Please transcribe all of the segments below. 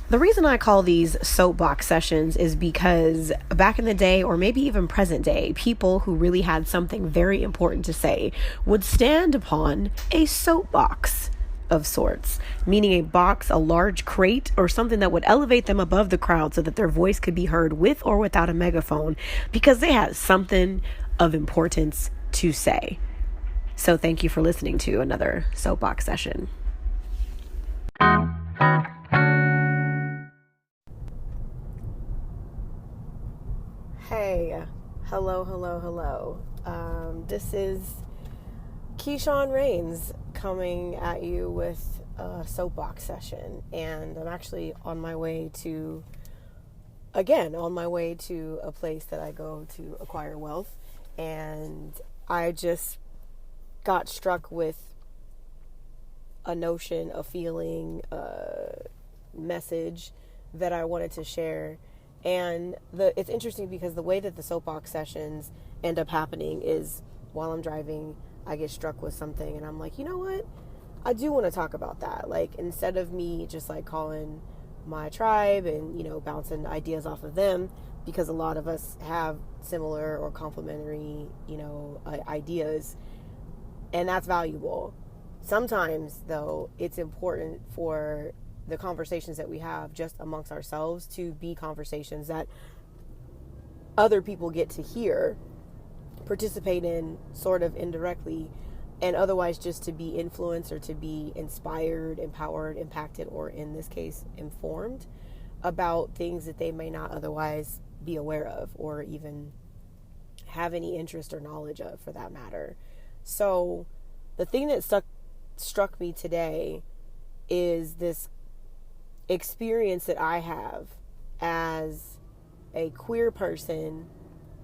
The reason I call these soapbox sessions is because back in the day, or maybe even present day, people who really had something very important to say would stand upon a soapbox of sorts, meaning a box, a large crate, or something that would elevate them above the crowd so that their voice could be heard with or without a megaphone, because they had something of importance to say. So thank you for listening to another soapbox session. Hey, hello. This is Keisean Rains coming at you with a soapbox session, and I'm actually on my way to a place that I go to acquire wealth, and I just got struck with a notion, a feeling, a message that I wanted to share. And it's interesting because the way that the soapbox sessions end up happening is while I'm driving, I get struck with something and I'm like, you know what? I do want to talk about that. Like, instead of me just like calling my tribe and, bouncing ideas off of them, because a lot of us have similar or complementary, ideas, and that's valuable. Sometimes, though, it's important for the conversations that we have just amongst ourselves to be conversations that other people get to hear, participate in sort of indirectly, and otherwise just to be influenced or to be inspired, empowered, impacted, or in this case, informed about things that they may not otherwise be aware of or even have any interest or knowledge of, for that matter. So the thing that struck me today is this experience that I have as a queer person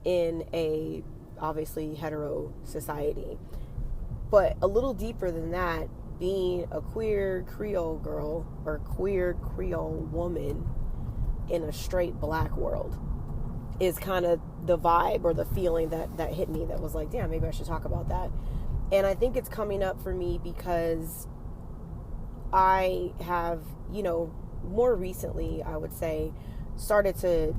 in a obviously hetero society, but a little deeper than that, being a queer Creole girl or queer Creole woman in a straight black world is kind of the vibe or the feeling that hit me, that was like, damn, maybe I should talk about that. And I think it's coming up for me because I have, more recently, I would say, started to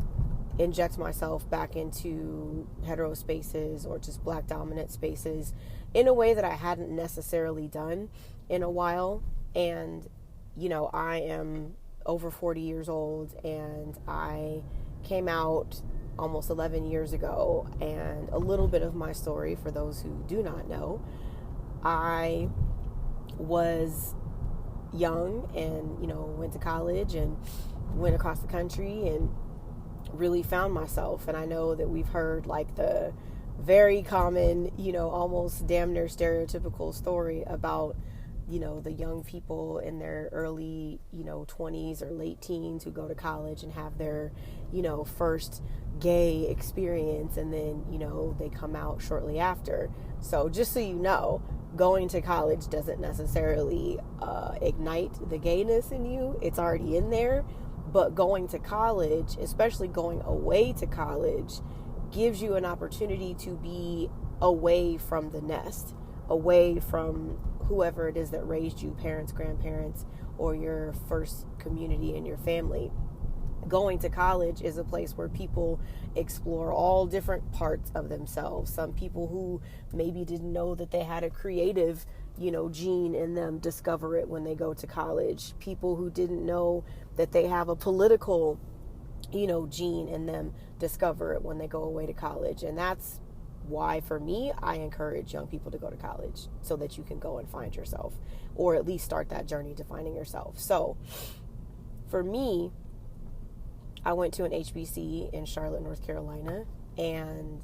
inject myself back into hetero spaces or just black dominant spaces in a way that I hadn't necessarily done in a while. And, I am over 40 years old, and I came out almost 11 years ago. And a little bit of my story, for those who do not know, I was young and, went to college and went across the country and really found myself. And I know that we've heard like the very common, almost damn near stereotypical story about, the young people in their early, 20s or late teens who go to college and have their, first gay experience, and then, they come out shortly after. So just so you know, going to college doesn't necessarily ignite the gayness in you. It's already in there. But going to college, especially going away to college, gives you an opportunity to be away from the nest, away from whoever it is that raised you, parents, grandparents, or your first community and your family. Going to college is a place where people explore all different parts of themselves. Some people who maybe didn't know that they had a creative, gene in them discover it when they go to college. People who didn't know that they have a political, gene in them discover it when they go away to college. And that's why, for me, I encourage young people to go to college, so that you can go and find yourself, or at least start that journey to finding yourself. So for me, I went to an HBC in Charlotte, North Carolina, and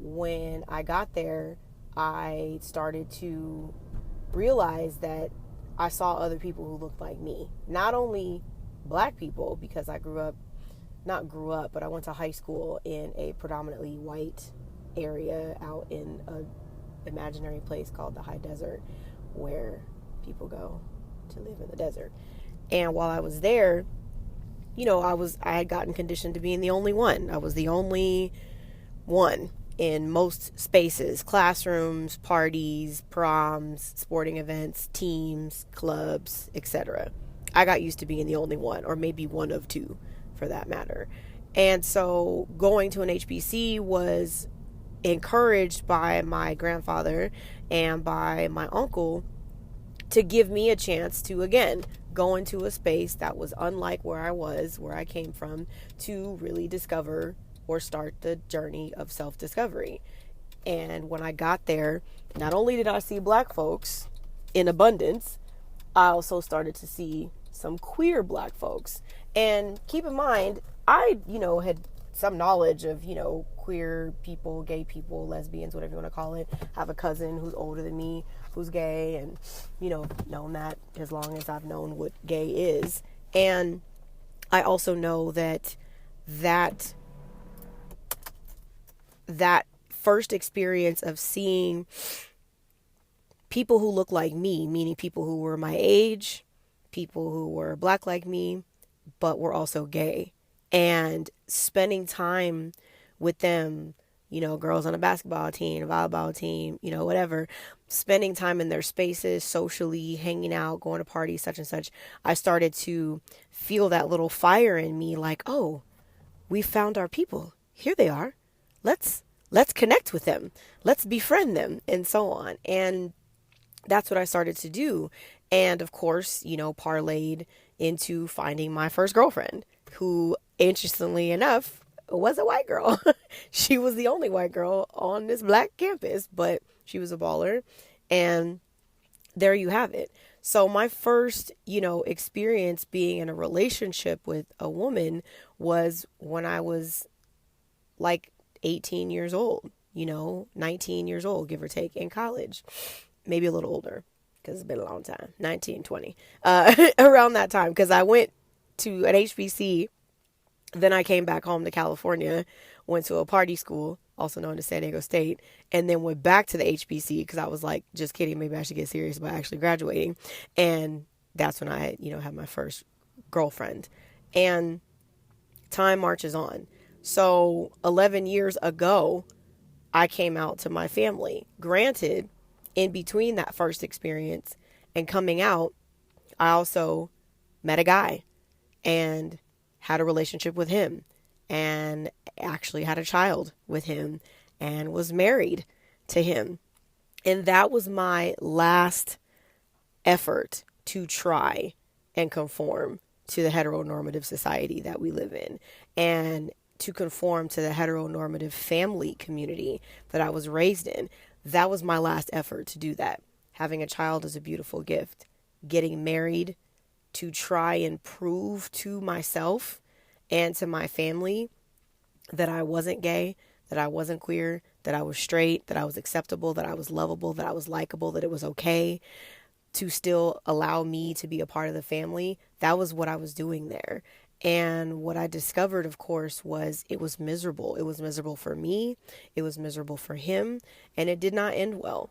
when I got there, I started to realize that I saw other people who looked like me. Not only black people, because I but I went to high school in a predominantly white area out in an imaginary place called the High Desert, where people go to live in the desert. And while I was there, I had gotten conditioned to being the only one. I was the only one in most spaces: classrooms, parties, proms, sporting events, teams, clubs, etc. I got used to being the only one, or maybe one of two for that matter. And so going to an HBC was encouraged by my grandfather and by my uncle to give me a chance to, again, go into a space that was unlike where I came from, to really discover or start the journey of self-discovery. And when I got there, not only did I see black folks in abundance, I also started to see some queer black folks. And keep in mind, I, had some knowledge of, queer people, gay people, lesbians, whatever you want to call it. I have a cousin who's older than me who's gay, and, known that as long as I've known what gay is. And I also know that first experience of seeing people who look like me, meaning people who were my age, people who were black like me, but were also gay, and spending time with them, girls on a basketball team, a volleyball team, whatever, spending time in their spaces, socially, hanging out, going to parties, such and such, I started to feel that little fire in me, like, oh, we found our people. Here they are. Let's connect with them. Let's befriend them, and so on. And that's what I started to do. And of course, parlayed into finding my first girlfriend, who, interestingly enough, was a white girl. She was the only white girl on this black campus, but she was a baller. And there you have it. So my first, experience being in a relationship with a woman was when I was like 18 years old, 19 years old, give or take, in college, maybe a little older, because it's been a long time, 19, 20, around that time, because I went to an HBC, then I came back home to California, went to a party school, also known as San Diego State, and then went back to the HBC, because I was like, just kidding, maybe I should get serious about actually graduating. And that's when I, had my first girlfriend. And time marches on. So 11 years ago, I came out to my family. Granted, in between that first experience and coming out, I also met a guy and had a relationship with him, and actually had a child with him, and was married to him. And that was my last effort to try and conform to the heteronormative society that we live in, and to conform to the heteronormative family community that I was raised in. That was my last effort to do that. Having a child is a beautiful gift. Getting married to try and prove to myself and to my family that I wasn't gay, that I wasn't queer, that I was straight, that I was acceptable, that I was lovable, that I was likable, that it was okay to still allow me to be a part of the family. That was what I was doing there. And what I discovered, of course, was it was miserable. It was miserable for me. It was miserable for him. And it did not end well.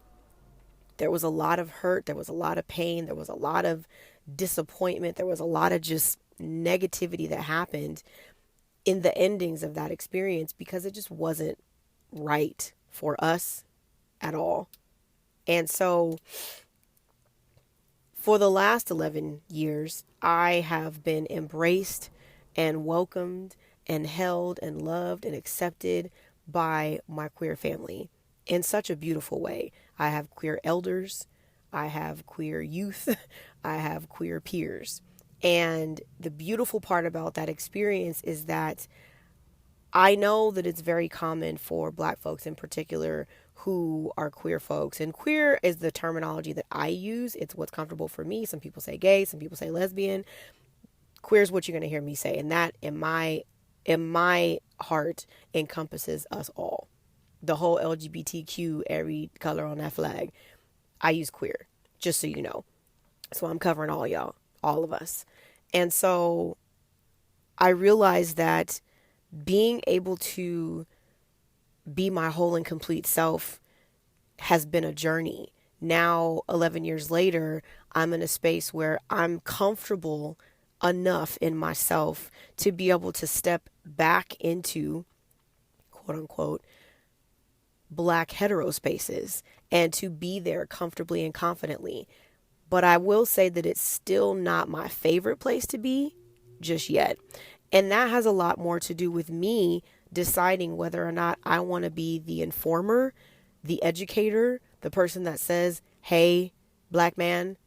There was a lot of hurt. There was a lot of pain. There was a lot of disappointment. There was a lot of just negativity that happened in the endings of that experience, because it just wasn't right for us at all. And so for the last 11 years, I have been embraced and welcomed and held and loved and accepted by my queer family in such a beautiful way. I have queer elders, I have queer youth, I have queer peers. And the beautiful part about that experience is that I know that it's very common for Black folks in particular who are queer folks. And queer is the terminology that I use. It's what's comfortable for me. Some people say gay, some people say lesbian. Queer is what you're going to hear me say. And that in my heart encompasses us all. The whole LGBTQ, every color on that flag. I use queer, just so you know. So I'm covering all y'all, all of us. And so I realized that being able to be my whole and complete self has been a journey. Now, 11 years later, I'm in a space where I'm comfortable enough in myself to be able to step back into, quote quote unquote black hetero spaces and to be there comfortably and confidently. But I will say that it's still not my favorite place to be just yet. And that has a lot more to do with me deciding whether or not I want to be the informer, the educator, the person that says, hey, black man,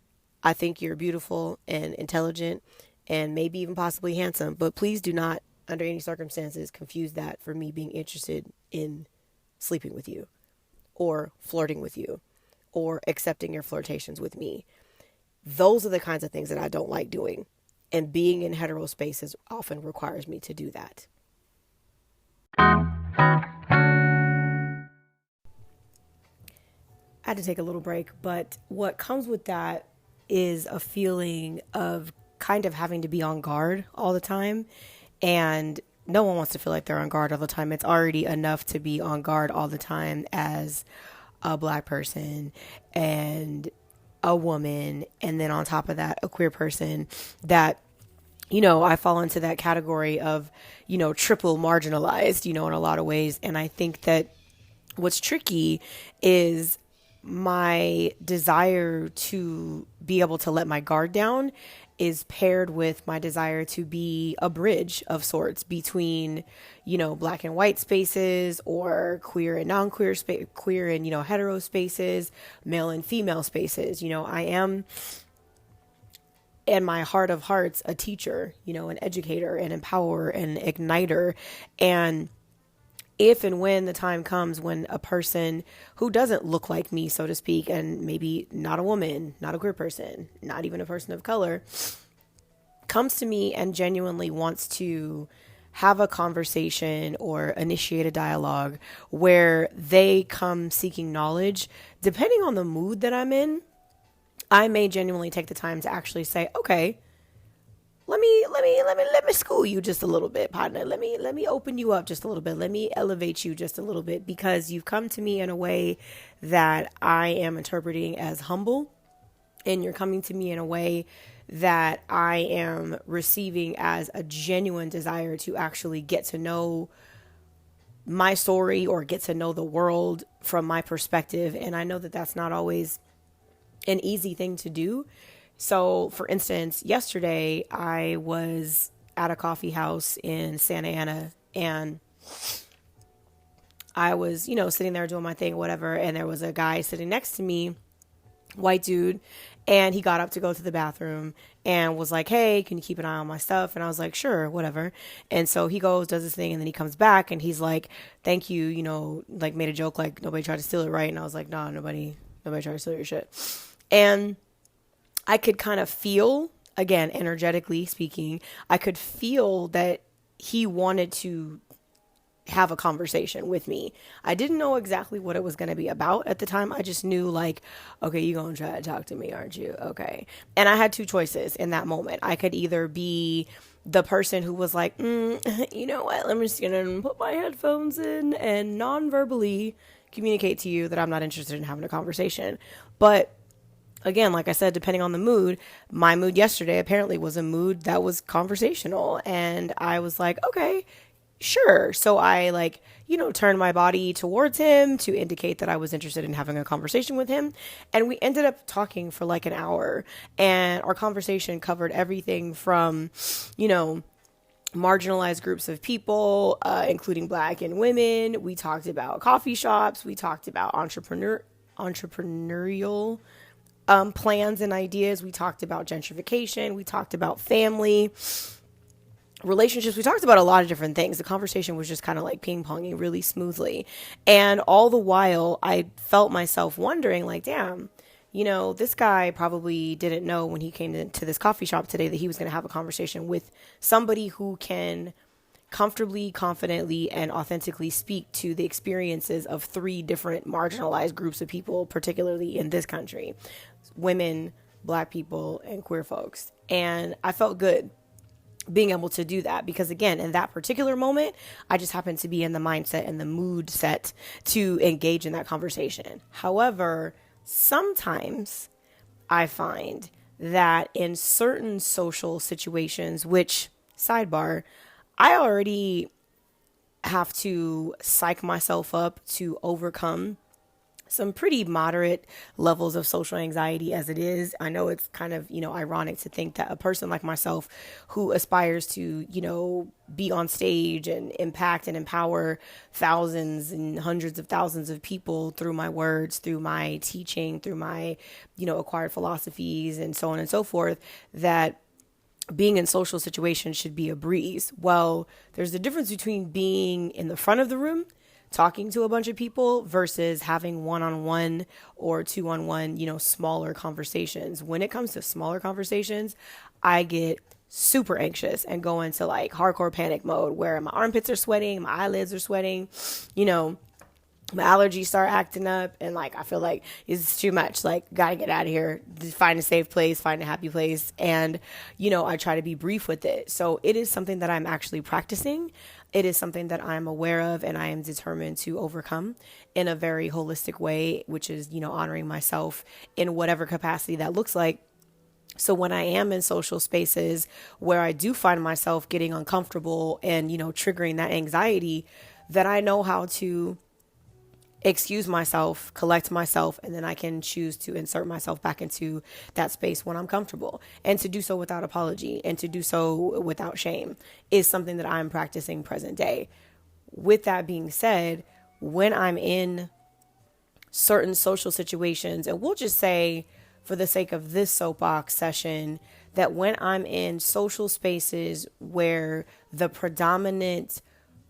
I think you're beautiful and intelligent and maybe even possibly handsome, but please do not, under any circumstances, confuse that for me being interested in sleeping with you or flirting with you or accepting your flirtations with me. Those are the kinds of things that I don't like doing. And being in hetero spaces often requires me to do that. I had to take a little break, but what comes with that is a feeling of kind of having to be on guard all the time. And no one wants to feel like they're on guard all the time. It's already enough to be on guard all the time as a black person and a woman, and then on top of that, a queer person that, I fall into that category of, triple marginalized, in a lot of ways. And I think that what's tricky is my desire to be able to let my guard down is paired with my desire to be a bridge of sorts between, black and white spaces or queer and non-queer queer and, hetero spaces, male and female spaces. I am, in my heart of hearts, a teacher, an educator, an empowerer, an igniter. And if and when the time comes when a person who doesn't look like me, so to speak, and maybe not a woman, not a queer person, not even a person of color, comes to me and genuinely wants to have a conversation or initiate a dialogue where they come seeking knowledge, depending on the mood that I'm in, I may genuinely take the time to actually say, okay, let me school you just a little bit, partner. Let me open you up just a little bit. Let me elevate you just a little bit, because you've come to me in a way that I am interpreting as humble, and you're coming to me in a way that I am receiving as a genuine desire to actually get to know my story or get to know the world from my perspective. And I know that that's not always an easy thing to do. So, for instance, yesterday I was at a coffee house in Santa Ana, and I was, sitting there doing my thing, whatever. And there was a guy sitting next to me, white dude, and he got up to go to the bathroom and was like, hey, can you keep an eye on my stuff? And I was like, sure, whatever. And so he goes, does his thing, and then he comes back and he's like, thank you, made a joke like nobody tried to steal it, right? And I was like, nah, nobody tried to steal your shit. And I could kind of feel, again, energetically speaking, I could feel that he wanted to have a conversation with me. I didn't know exactly what it was going to be about at the time. I just knew, like, okay, you're going to try to talk to me, aren't you? Okay. And I had two choices in that moment. I could either be the person who was like, you know what, I'm just going to put my headphones in and non-verbally communicate to you that I'm not interested in having a conversation. But again, like I said, depending on the mood, my mood yesterday apparently was a mood that was conversational. And I was like, okay, sure. So I turned my body towards him to indicate that I was interested in having a conversation with him. And we ended up talking for like an hour. And our conversation covered everything from, marginalized groups of people, including black and women. We talked about coffee shops. We talked about entrepreneurial plans and ideas. We talked about gentrification. We talked about family, relationships. We talked about a lot of different things. The conversation was just kind of like ping-ponging really smoothly. And all the while, I felt myself wondering, like, damn, this guy probably didn't know when he came into this coffee shop today that he was going to have a conversation with somebody who can comfortably, confidently, and authentically speak to the experiences of three different marginalized groups of people, particularly in this country: women, black people, and queer folks. And I felt good being able to do that, because again, in that particular moment, I just happened to be in the mindset and the mood set to engage in that conversation. However, sometimes I find that in certain social situations, which, sidebar, I already have to psych myself up to overcome some pretty moderate levels of social anxiety as it is. I know it's kind of, ironic to think that a person like myself who aspires to, be on stage and impact and empower thousands and hundreds of thousands of people through my words, through my teaching, through my, acquired philosophies and so on and so forth, that being in social situations should be a breeze. Well, there's a difference between being in the front of the room talking to a bunch of people versus having one-on-one or two-on-one, smaller conversations. When it comes to smaller conversations, I get super anxious and go into like hardcore panic mode where my armpits are sweating, my eyelids are sweating, my allergies start acting up, and like I feel like it's too much. Like, gotta get out of here, find a safe place, find a happy place. And I try to be brief with it. So it is something that I'm actually practicing. It is something that I'm aware of and I am determined to overcome in a very holistic way, which is, honoring myself in whatever capacity that looks like. So when I am in social spaces where I do find myself getting uncomfortable and, triggering that anxiety, that I know how to excuse myself, collect myself, and then I can choose to insert myself back into that space when I'm comfortable. And to do so without apology and to do so without shame is something that I'm practicing present day. With that being said, when I'm in certain social situations, and we'll just say for the sake of this soapbox session, that when I'm in social spaces where the predominant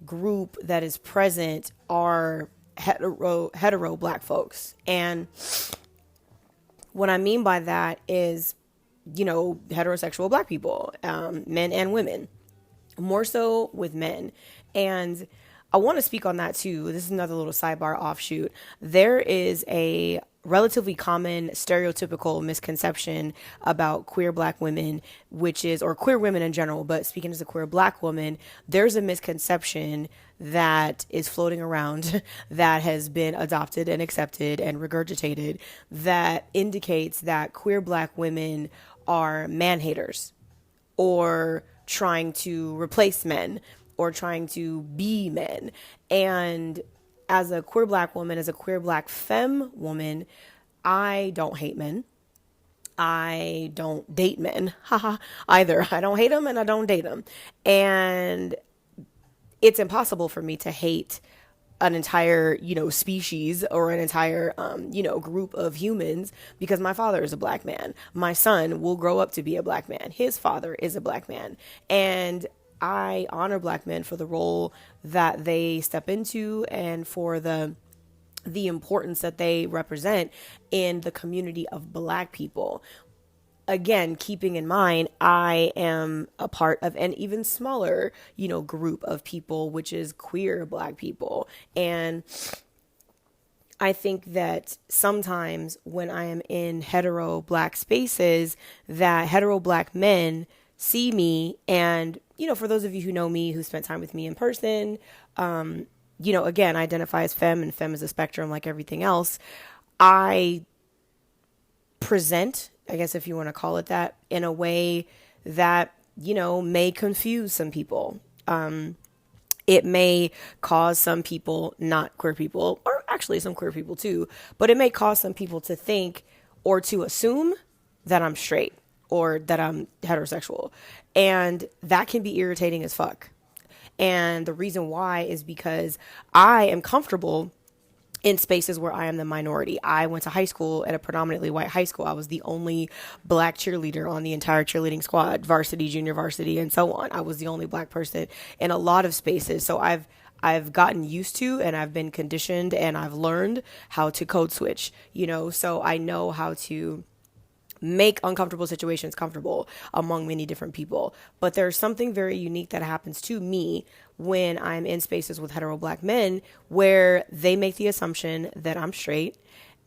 group that is present are hetero black folks. And what I mean by that is, heterosexual black people, men and women, more so with men. And I want to speak on that too. This is another little sidebar offshoot. There is a relatively common stereotypical misconception about queer black women, or queer women in general, but speaking as a queer black woman, there's a misconception that is floating around that has been adopted and accepted and regurgitated that indicates that queer black women are man haters or trying to replace men or trying to be men. And as a queer black woman, as a queer black femme woman, I don't hate men. I don't date men. Either. I don't hate them and I don't date them. And it's impossible for me to hate an entire, species or an entire, group of humans because my father is a black man. My son will grow up to be a black man. His father is a black man. And I honor black men for the role that they step into and for the importance that they represent in the community of black people. Again, keeping in mind, I am a part of an even smaller, group of people, which is queer black people. And I think that sometimes when I am in hetero black spaces, that hetero black men see me and, for those of you who know me, who spent time with me in person, again, I identify as femme and femme is a spectrum like everything else. I present, I guess if you want to call it that, in a way that, may confuse some people. It may cause some people, not queer people, or actually some queer people too, but it may cause some people to think or to assume that I'm straight or that I'm heterosexual. And that can be irritating as fuck. And the reason why is because I am comfortable in spaces where I am the minority. I went to high school at a predominantly white high school. I was the only black cheerleader on the entire cheerleading squad, varsity, junior varsity, and so on. I was the only black person in a lot of spaces. So I've gotten used to and I've been conditioned and I've learned how to code switch, so I know how to make uncomfortable situations comfortable among many different people. But there's something very unique that happens to me when I'm in spaces with hetero black men where they make the assumption that I'm straight.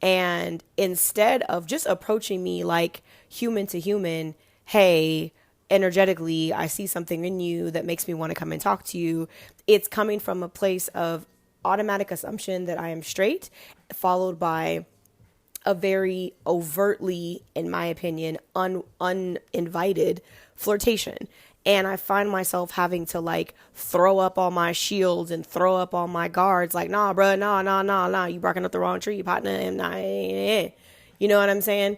And instead of just approaching me like human to human, hey, energetically, I see something in you that makes me want to come and talk to you, it's coming from a place of automatic assumption that I am straight, followed by a very overtly, in my opinion, uninvited flirtation. And I find myself having to like throw up all my shields and throw up all my guards. Like, nah, bro, nah. You barking up the wrong tree, partner. And you know what I'm saying?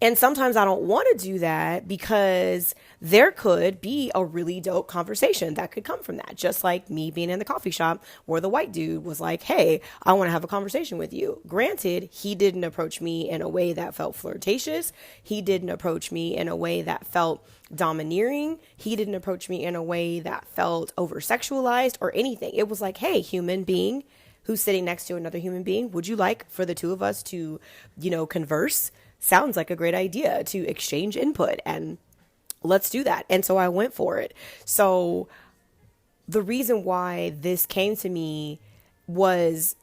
And sometimes I don't want to do that because there could be a really dope conversation that could come from that. Just like me being in the coffee shop where the white dude was like, hey, I want to have a conversation with you. Granted, he didn't approach me in a way that felt flirtatious. He didn't approach me in a way that felt domineering. He didn't approach me in a way that felt over-sexualized or anything. It was like, hey, human being who's sitting next to another human being, would you like for the two of us to, converse? Sounds like a great idea to exchange input, and let's do that. And so I went for it. So the reason why this came to me was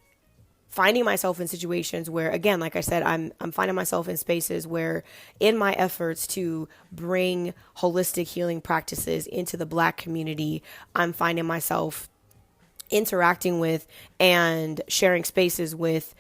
finding myself in situations where, again, like I said, I'm finding myself in spaces where in my efforts to bring holistic healing practices into the Black community, I'm finding myself interacting with and sharing spaces with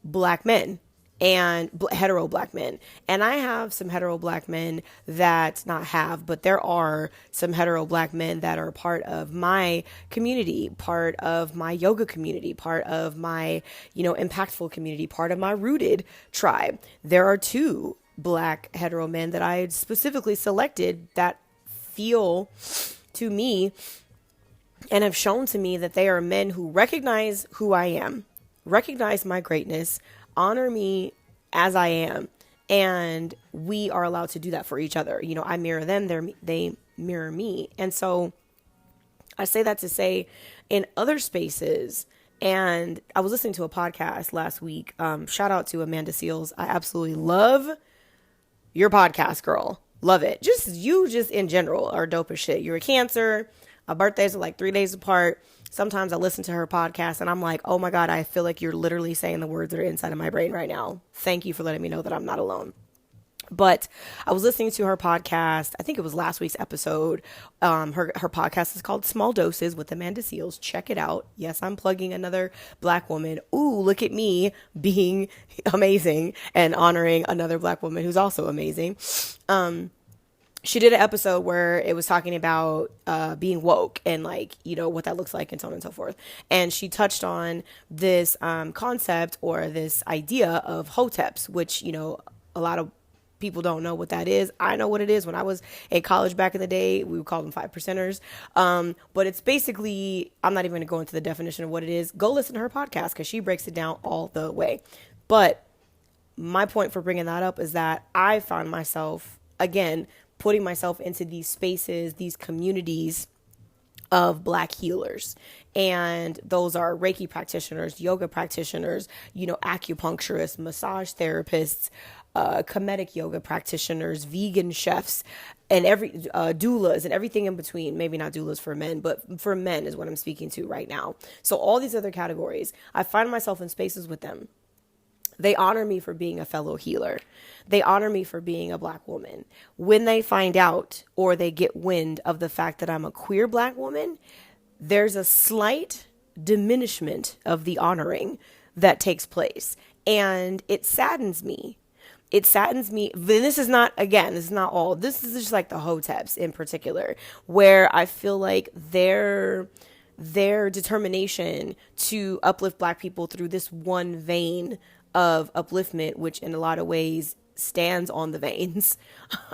Black men and hetero Black men. And I have some hetero Black men but there are some hetero Black men that are part of my community, part of my yoga community, part of my, impactful community, part of my rooted tribe. There are 2 Black hetero men that I specifically selected that feel to me and have shown to me that they are men who recognize who I am, recognize my greatness, honor me as I am, and we are allowed to do that for each other. I mirror them, they mirror me. And so I say that to say in other spaces, and I was listening to a podcast last week, shout out to Amanda Seals. I absolutely love your podcast, girl. Love it. Just in general are dope as shit. You're a Cancer. Our birthdays are like 3 days apart. Sometimes I listen to her podcast and I'm like, oh my God, I feel like you're literally saying the words that are inside of my brain right now. Thank you for letting me know that I'm not alone. But I was listening to her podcast. I think it was last week's episode. Her podcast is called Small Doses with Amanda Seals. Check it out. Yes, I'm plugging another Black woman. Ooh, look at me being amazing and honoring another Black woman who's also amazing. She did an episode where it was talking about being woke and what that looks like and so on and so forth. And she touched on this concept or this idea of hoteps, which, a lot of people don't know what that is. I know what it is. When I was in college back in the day, we would call them 5%ers. But it's basically, I'm not even going to go into the definition of what it is. Go listen to her podcast because she breaks it down all the way. But my point for bringing that up is that I found myself, again, putting myself into these spaces, these communities of Black healers. And those are Reiki practitioners, yoga practitioners, acupuncturists, massage therapists, comedic yoga practitioners, vegan chefs, and doulas and everything in between. Maybe not doulas for men, but for men is what I'm speaking to right now. So all these other categories, I find myself in spaces with them. They honor me for being a fellow healer. They honor me for being a Black woman. When they find out or they get wind of the fact that I'm a queer Black woman, there's a slight diminishment of the honoring that takes place. And it saddens me. It saddens me. This is not all. This is just like the hoteps in particular, where I feel like their determination to uplift Black people through this one vein of upliftment, which in a lot of ways stands on the veins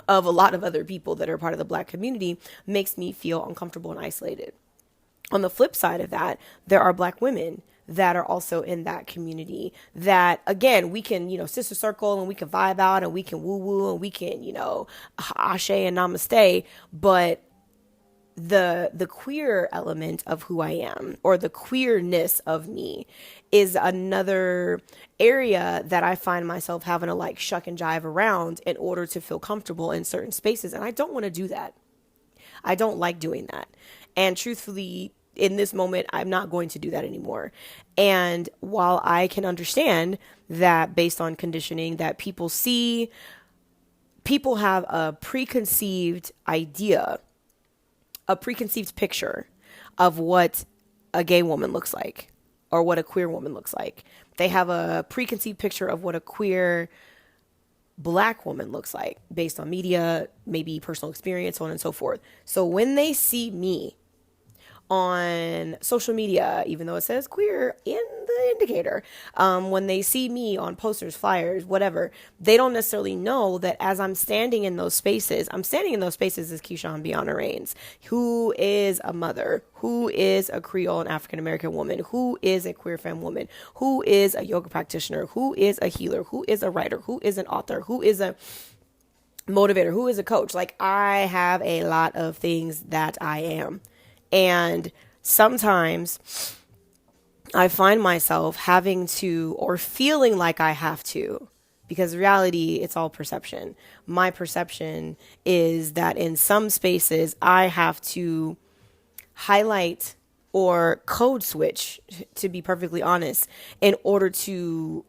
of a lot of other people that are part of the Black community, makes me feel uncomfortable and isolated. On the flip side of that, there are Black women that are also in that community that, again, we can, sister circle and we can vibe out and we can woo woo and we can, ashe and namaste, but the queer element of who I am, or the queerness of me, is another area that I find myself having to shuck and jive around in order to feel comfortable in certain spaces. And I don't want to do that. I don't like doing that. And truthfully, in this moment, I'm not going to do that anymore. And while I can understand that based on conditioning that people have a preconceived idea, a preconceived picture of what a gay woman looks like or what a queer woman looks like. They have a preconceived picture of what a queer Black woman looks like based on media, maybe personal experience, so on and so forth. So when they see me on social media, even though it says queer in the indicator, when they see me on posters, flyers, whatever, they don't necessarily know that as I'm standing in those spaces as Keisean Biana Reigns, who is a mother, who is a Creole and African American woman, who is a queer femme woman, who is a yoga practitioner, who is a healer, who is a writer, who is an author, who is a motivator, who is a coach. Like, I have a lot of things that I am. And sometimes I find myself having to, or feeling like I have to, because reality, it's all perception. My perception is that in some spaces I have to highlight or code switch, to be perfectly honest, in order to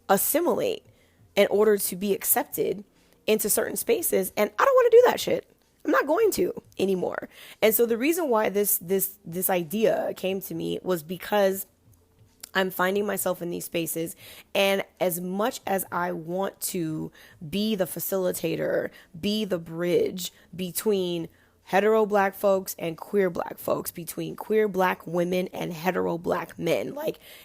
assimilate, in order to be accepted into certain spaces. And I don't want to do that shit. I'm not going to anymore. And so the reason why this idea came to me was because I'm finding myself in these spaces, and as much as I want to be the facilitator, be the bridge between hetero Black folks and queer Black folks, between queer Black women and hetero Black men,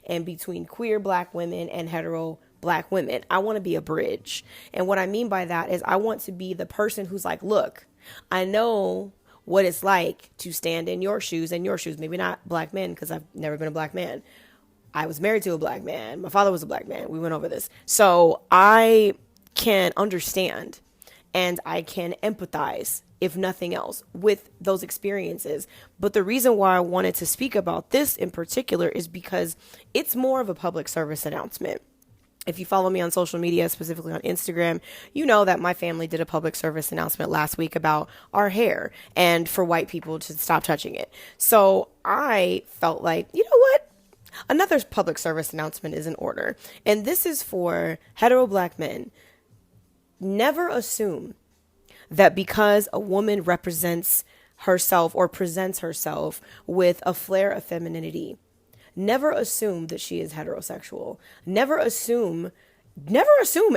and between queer Black women and hetero Black women, I want to be a bridge. And what I mean by that is I want to be the person who's like, look, I know what it's like to stand in your shoes, maybe not Black men, because I've never been a Black man. I was married to a Black man. My father was a Black man. We went over this. So I can understand and I can empathize, if nothing else, with those experiences. But the reason why I wanted to speak about this in particular is because it's more of a public service announcement. If you follow me on social media, specifically on Instagram, you know that my family did a public service announcement last week about our hair and for white people to stop touching it. So I felt like, you know what? Another public service announcement is in order. And this is for hetero Black men. Never assume that because a woman represents herself or presents herself with a flair of femininity, never assume that she is heterosexual. Never assume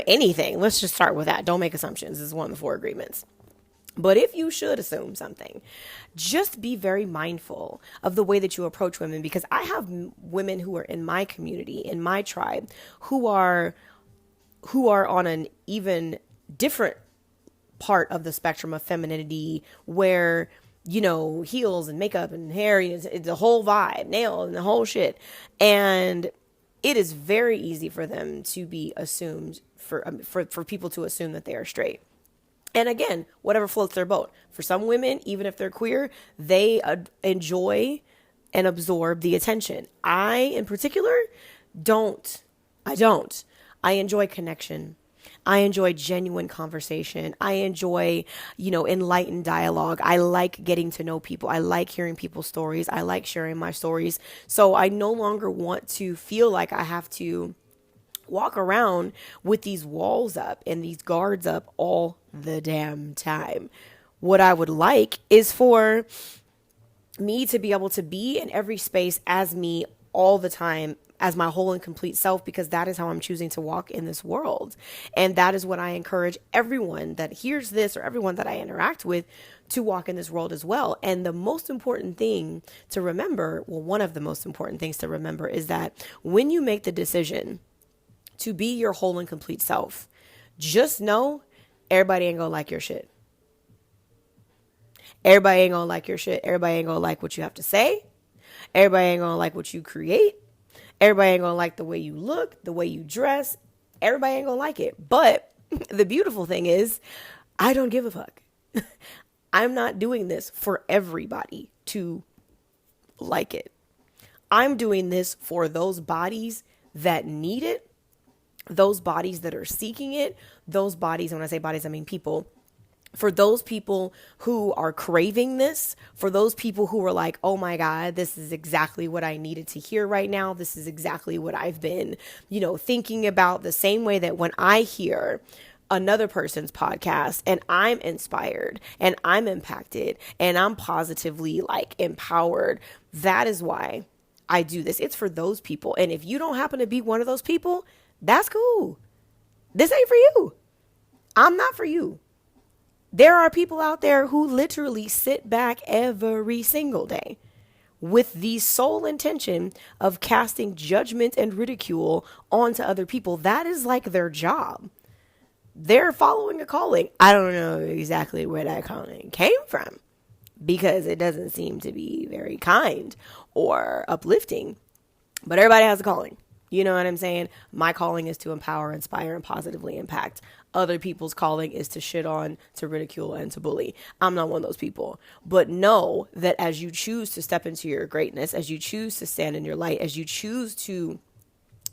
anything. Let's just start with that. Don't make assumptions. This is one of the 4 agreements. But if you should assume something, just be very mindful of the way that you approach women, because I have women who are in my community, in my tribe, who are on an even different part of the spectrum of femininity, where, you know, heels and makeup and hair, it's the whole vibe, nails and the whole shit. And it is very easy for them to be assumed, for people to assume that they are straight. And again, whatever floats their boat. For some women, even if they're queer, they enjoy and absorb the attention. I, in particular, don't. I enjoy connection. I enjoy genuine conversation. I enjoy, enlightened dialogue. I like getting to know people. I like hearing people's stories. I like sharing my stories. So I no longer want to feel like I have to walk around with these walls up and these guards up all the damn time. What I would like is for me to be able to be in every space as me all the time, as my whole and complete self, because that is how I'm choosing to walk in this world. And that is what I encourage everyone that hears this, or everyone that I interact with, to walk in this world as well. And the most important thing to remember, one of the most important things to remember, is that when you make the decision to be your whole and complete self, just know everybody ain't gonna like your shit. Everybody ain't gonna like your shit. Everybody ain't gonna like what you have to say. Everybody ain't gonna like what you create. Everybody ain't gonna like the way you look, the way you dress. Everybody ain't gonna like it. But the beautiful thing is, I don't give a fuck. I'm not doing this for everybody to like it. I'm doing this for those bodies that need it, those bodies that are seeking it, those bodies, and when I say bodies, I mean people. For those people who are craving this, for those people who are like, oh my God, this is exactly what I needed to hear right now. This is exactly what I've been, thinking about, the same way that when I hear another person's podcast and I'm inspired and I'm impacted and I'm positively empowered, that is why I do this. It's for those people. And if you don't happen to be one of those people, that's cool. This ain't for you. I'm not for you. There are people out there who literally sit back every single day with the sole intention of casting judgment and ridicule onto other people. That is like their job. They're following a calling. I don't know exactly where that calling came from, because it doesn't seem to be very kind or uplifting, but everybody has a calling. You know what I'm saying? My calling is to empower, inspire, and positively impact. Other people's calling is to shit on, to ridicule, and to bully. I'm not one of those people. But know that as you choose to step into your greatness, as you choose to stand in your light, as you choose to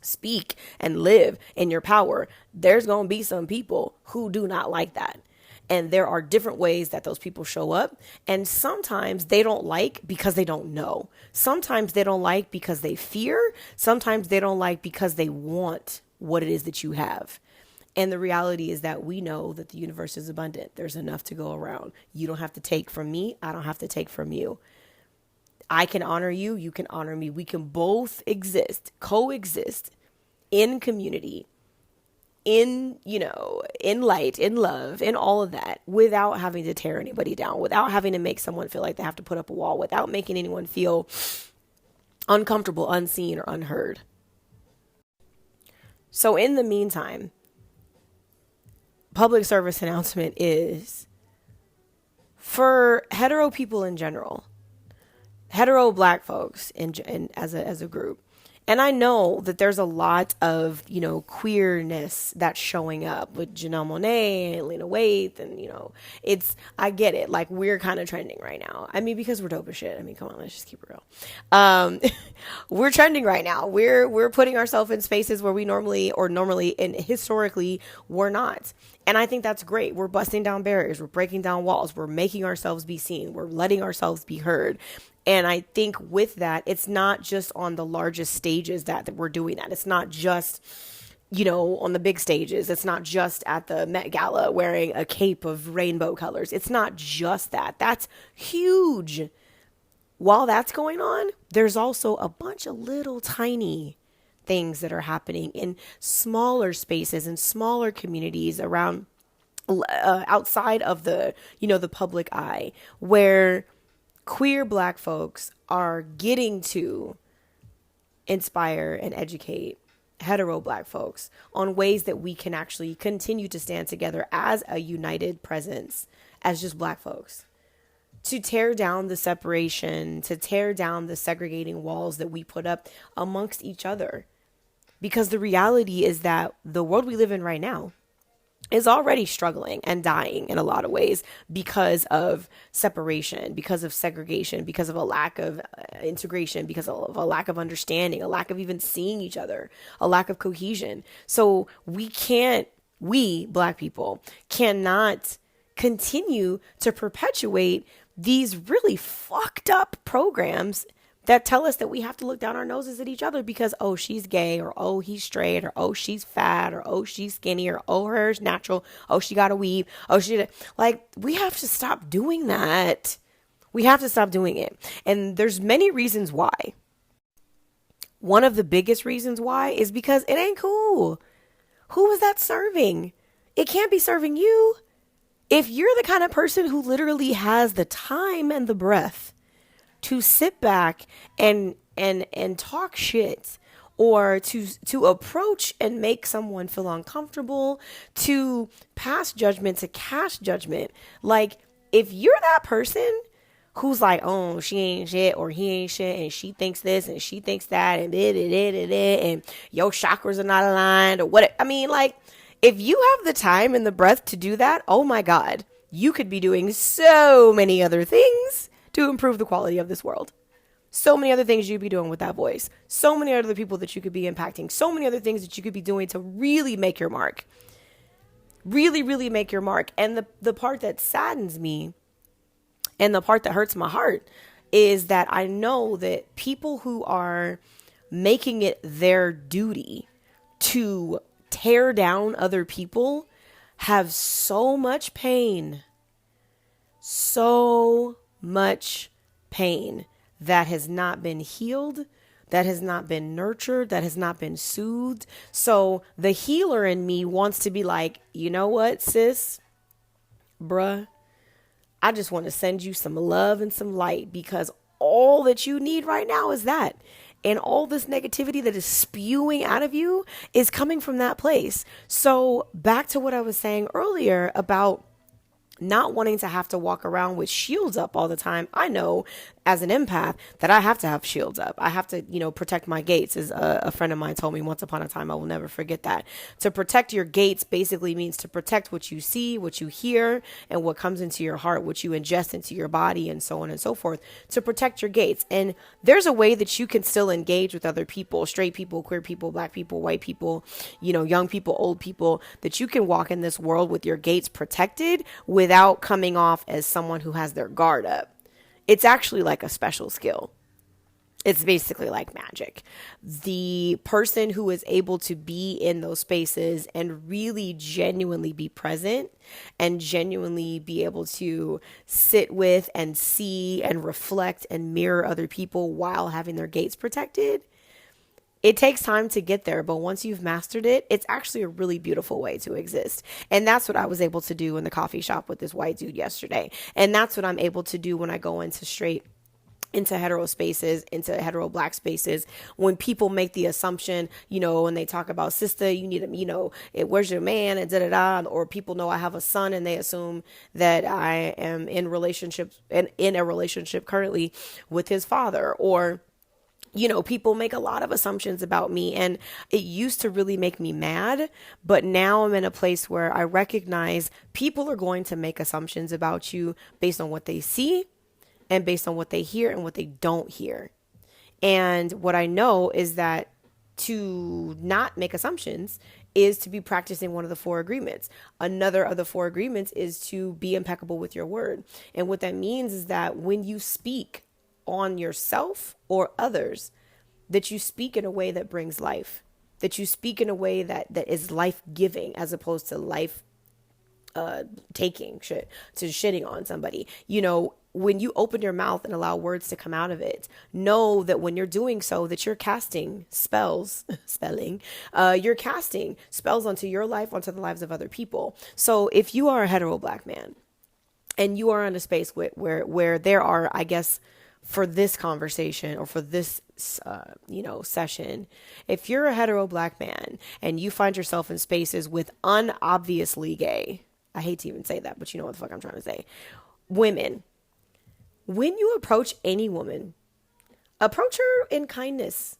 speak and live in your power, there's going to be some people who do not like that. And there are different ways that those people show up. And sometimes they don't like because they don't know. Sometimes they don't like because they fear. Sometimes they don't like because they want what it is that you have. And the reality is that we know that the universe is abundant. There's enough to go around. You don't have to take from me. I don't have to take from you. I can honor you. You can honor me. We can both exist, coexist in community, in light, in love, in all of that, without having to tear anybody down, without having to make someone feel like they have to put up a wall, without making anyone feel uncomfortable, unseen, or unheard. So in the meantime, public service announcement is for hetero people in general, hetero Black folks as a group. And I know that there's a lot of, queerness that's showing up with Janelle Monáe and Lena Waithe. And, I get it. Like, we're kind of trending right now. I mean, because we're dope as shit. I mean, come on, let's just keep it real. We're trending right now. We're putting ourselves in spaces where we normally and historically were not. And I think that's great. We're busting down barriers. We're breaking down walls. We're making ourselves be seen. We're letting ourselves be heard. And I think with that, it's not just on the largest stages that we're doing that. It's not just, on the big stages. It's not just at the Met Gala wearing a cape of rainbow colors. It's not just that. That's huge. While that's going on, there's also a bunch of little tiny things that are happening in smaller spaces and smaller communities around outside of the public eye, where queer Black folks are getting to inspire and educate hetero Black folks on ways that we can actually continue to stand together as a united presence, as just Black folks, to tear down the separation, to tear down the segregating walls that we put up amongst each other. Because the reality is that the world we live in right now is already struggling and dying in a lot of ways because of separation, because of segregation, because of a lack of integration, because of a lack of understanding, a lack of even seeing each other, a lack of cohesion. So we Black people cannot continue to perpetuate these really fucked up programs that tell us that we have to look down our noses at each other because, oh, she's gay, or oh, he's straight, or oh, she's fat, or oh, she's skinny, or oh, hers natural, oh, she got a weave, oh, we have to stop doing that. We have to stop doing it. And there's many reasons why. One of the biggest reasons why is because it ain't cool. Who is that serving? It can't be serving you. If you're the kind of person who literally has the time and the breath to sit back and talk shit, or to approach and make someone feel uncomfortable, to pass judgment, to cast judgment, like, if you're that person who's like, oh, she ain't shit, or he ain't shit, and she thinks this and she thinks that, and and your chakras are not aligned, or what, I mean, like, if you have the time and the breath to do that, oh my God, you could be doing so many other things to improve the quality of this world. So many other things you'd be doing with that voice. So many other people that you could be impacting. So many other things that you could be doing to really make your mark. Really, really make your mark. And the part that saddens me, and the part that hurts my heart, is that I know that people who are making it their duty to tear down other people have so much pain. So much pain that has not been healed, that has not been nurtured, that has not been soothed. So the healer in me wants to be like, you know what, sis, bruh, I just want to send you some love and some light, because all that you need right now is that. And all this negativity that is spewing out of you is coming from that place. So back to what I was saying earlier about not wanting to have to walk around with shields up all the time. I know as an empath that I have to have shields up. I have to, protect my gates, as a friend of mine told me once upon a time. I will never forget that. To protect your gates basically means to protect what you see, what you hear, and what comes into your heart, what you ingest into your body, and so on and so forth, to protect your gates. And there's a way that you can still engage with other people, straight people, queer people, black people, white people, young people, old people, that you can walk in this world with your gates protected without coming off as someone who has their guard up. It's actually like a special skill. It's basically like magic. The person who is able to be in those spaces and really genuinely be present and genuinely be able to sit with and see and reflect and mirror other people while having their gates protected, it takes time to get there, but once you've mastered it, it's actually a really beautiful way to exist. And that's what I was able to do in the coffee shop with this white dude yesterday. And that's what I'm able to do when I go into hetero spaces, into hetero black spaces, when people make the assumption, when they talk about sister, you need where's your man, and da-da-da, or people know I have a son and they assume that I am in relationships and in a relationship currently with his father, or people make a lot of assumptions about me, and it used to really make me mad. But now I'm in a place where I recognize people are going to make assumptions about you based on what they see and based on what they hear and what they don't hear. And what I know is that to not make assumptions is to be practicing one of the 4 agreements. Another of the 4 agreements is to be impeccable with your word. And what that means is that when you speak on yourself or others, that you speak in a way that brings life, that you speak in a way that is life-giving, as opposed to life taking shit, to shitting on somebody. When you open your mouth and allow words to come out of it, know that when you're doing so, that you're casting you're casting spells onto your life, onto the lives of other people. So if you are a hetero black man and you are in a space where there are, I guess, for this conversation or for this, session, if you're a hetero black man and you find yourself in spaces with unobviously gay, I hate to even say that, but you know what the fuck I'm trying to say, women, when you approach any woman, approach her in kindness.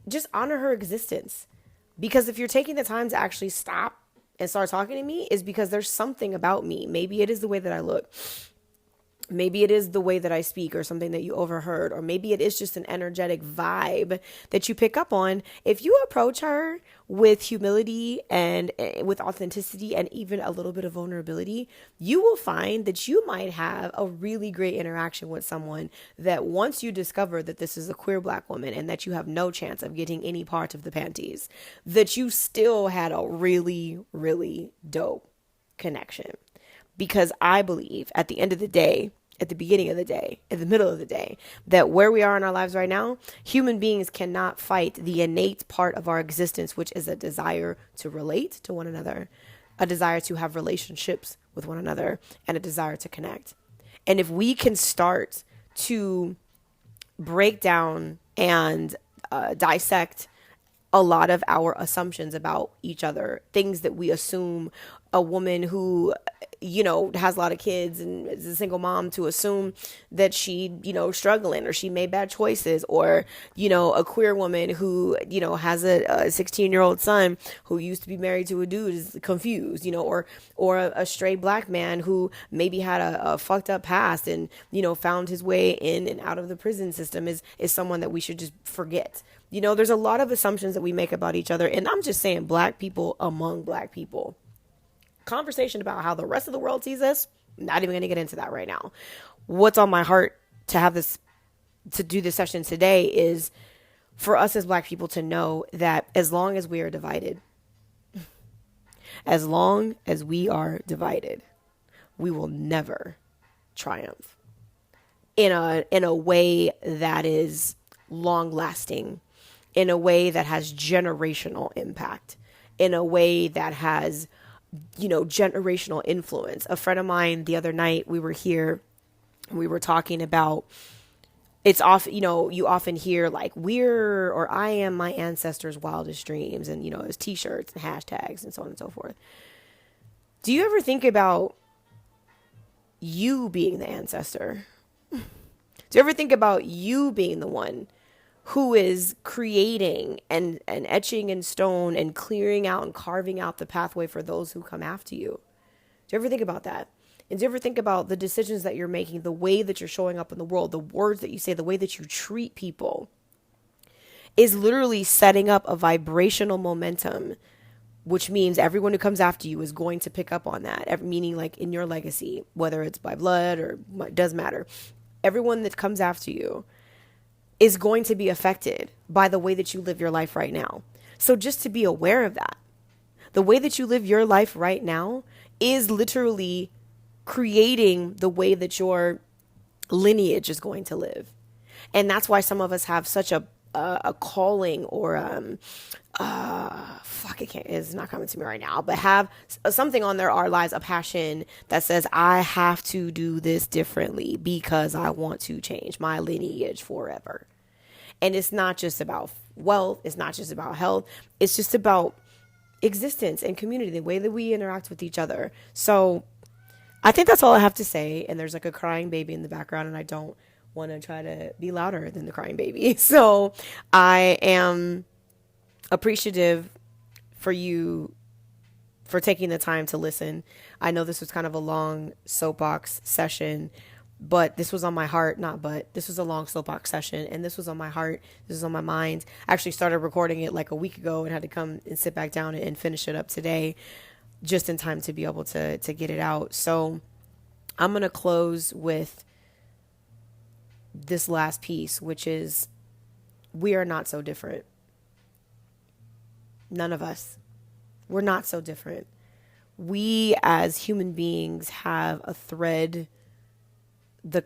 Just honor her existence. Because if you're taking the time to actually stop and start talking to me, is because there's something about me. Maybe it is the way that I look. Maybe it is the way that I speak, or something that you overheard, or maybe it is just an energetic vibe that you pick up on. If you approach her with humility and with authenticity and even a little bit of vulnerability, you will find that you might have a really great interaction with someone that once you discover that this is a queer black woman and that you have no chance of getting any part of the panties, that you still had a really, really dope connection. Because I believe at the end of the day, at the beginning of the day, at the middle of the day, that where we are in our lives right now, human beings cannot fight the innate part of our existence, which is a desire to relate to one another, a desire to have relationships with one another, and a desire to connect. And if we can start to break down and dissect a lot of our assumptions about each other, things that we assume a woman who, has a lot of kids and is a single mom, to assume that she, struggling, or she made bad choices, or, a queer woman who, has a 16-year-old son who used to be married to a dude, is confused, or a straight black man who maybe had a fucked up past and, found his way in and out of the prison system is someone that we should just forget. There's a lot of assumptions that we make about each other. And I'm just saying, black people among black people. Conversation about how the rest of the world sees us, not even going to get into that right now. What's on my heart to do this session today is for us as black people to know that as long as we are divided, we will never triumph in a way that is long lasting, in a way that has generational impact, in a way that has, generational influence. A friend of mine the other night, we were here, we were talking about, it's often, you often hear like I am my ancestors' wildest dreams, and, it's t-shirts and hashtags and so on and so forth. Do you ever think about you being the ancestor? Do you ever think about you being the one who is creating and etching in stone and clearing out and carving out the pathway for those who come after you? Do you ever think about that? And do you ever think about the decisions that you're making, the way that you're showing up in the world, the words that you say, the way that you treat people is literally setting up a vibrational momentum, which means everyone who comes after you is going to pick up on that, meaning like in your legacy, whether it's by blood or it doesn't matter. Everyone that comes after you is going to be affected by the way that you live your life right now. So just to be aware of that, the way that you live your life right now is literally creating the way that your lineage is going to live. And that's why some of us have such a calling, or it's not coming to me right now, but have something on our lives, a passion that says, I have to do this differently because I want to change my lineage forever. And it's not just about wealth. It's not just about health. It's just about existence and community, the way that we interact with each other. So I think that's all I have to say. And there's like a crying baby in the background, and I don't want to try to be louder than the crying baby. So I am appreciative for you for taking the time to listen. I know this was kind of a long soapbox session, but this was on my heart. This was a long soapbox session, and this was on my heart. This was on my mind. I actually started recording it like a week ago and had to come and sit back down and finish it up today, just in time to be able to get it out. So I'm going to close with this last piece, which is, we are not so different. None of us. We're not so different. We as human beings have a thread,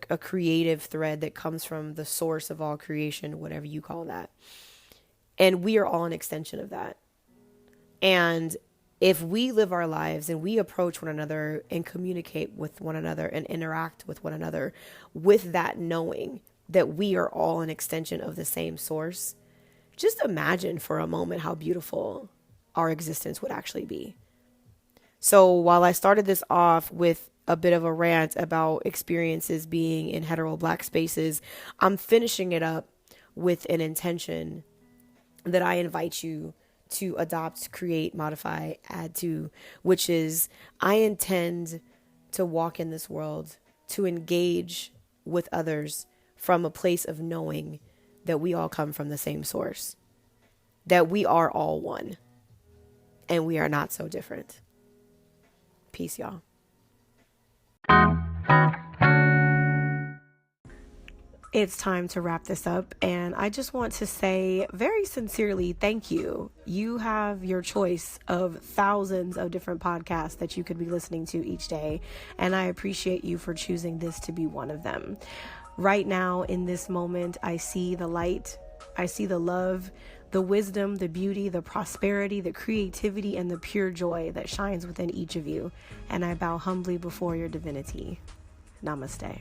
a creative thread that comes from the source of all creation, whatever you call that. And we are all an extension of that. And if we live our lives and we approach one another and communicate with one another and interact with one another with that knowing that we are all an extension of the same source, just imagine for a moment how beautiful our existence would actually be. So while I started this off with a bit of a rant about experiences being in hetero Black spaces, I'm finishing it up with an intention that I invite you to adopt, create, modify, add to, which is, I intend to walk in this world, to engage with others from a place of knowing that we all come from the same source, that we are all one, and we are not so different. Peace, y'all. It's time to wrap this up, and I just want to say very sincerely thank you. You have your choice of thousands of different podcasts that you could be listening to each day, and I appreciate you for choosing this to be one of them. Right now, in this moment, I see the light, I see the love, the wisdom, the beauty, the prosperity, the creativity, and the pure joy that shines within each of you, and I bow humbly before your divinity. Namaste.